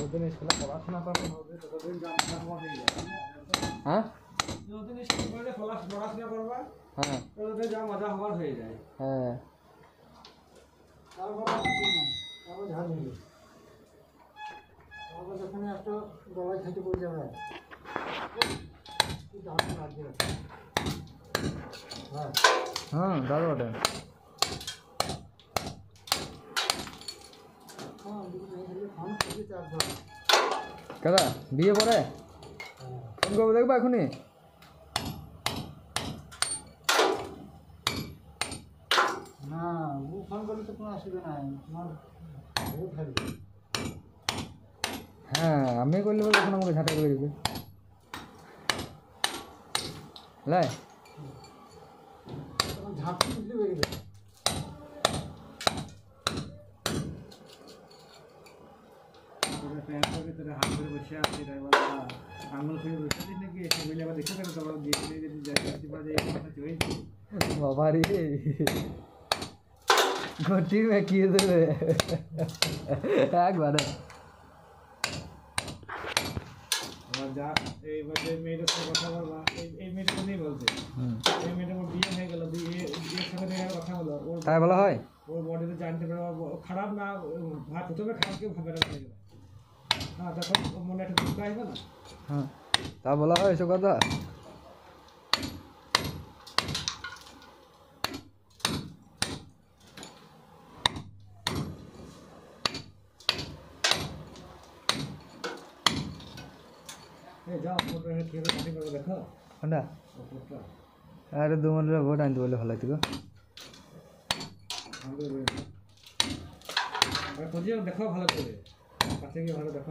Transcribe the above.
যতদিন স্কুলে পড়াশোনা করবো হবে ততদিন জামা হয়ে যাবে। হ্যাঁ যতদিন স্কুলে পড়াশোনা করবা হ্যাঁ ততদিন যা মজা হবার হয়ে যায়। হ্যাঁ তারপর ঝাল নেই, তারপর যখন একটা দবাই খেতে পড়ে যাবে দারুণ লাগবে। হ্যাঁ হ্যাঁ দারুণ ওটা কেদা বিয়ে পরে ফোন করবো দেখবা এখনই। না ও ফোন করলে তো কোনো অসুবিধা নাই, তোমার বউ থাকবে। হ্যাঁ আমি করলে তখন আমাকে ঝাঁটা করে দেবে লাই ঝাঁপ দিতে বেরিয়ে যাবে। হাত ধরে বসে আছে আঙুল খেয়ে বসে দিস নাকি এসে মিলে আবার দেখতে পারে তোমার বাবা রে ঘটি মেকিয়ে দেবে একবারে। যা এইবার যে মেয়েটার সাথে কথা বলবা এই মেয়েটা নিয়ে বলছে এই মেয়েটা বিয়ে হয়ে গেল, বিয়ের সাথে কথা বলো তাই বলা হয় ওর বডিতে জানতে পারবো খারাপ না প্রথমে খারাপ কেউ ভাবে না হ্যাঁ তখন মনে একটা দুঃখ আসবে না। হ্যাঁ তা বলা হয় এসব কথা। যাও দেখো আরে 2 মিনিটের ভোট আনতে বললে ভালো লাগতো দেখো ভালো করে কাছে গিয়ে ভালো দেখো।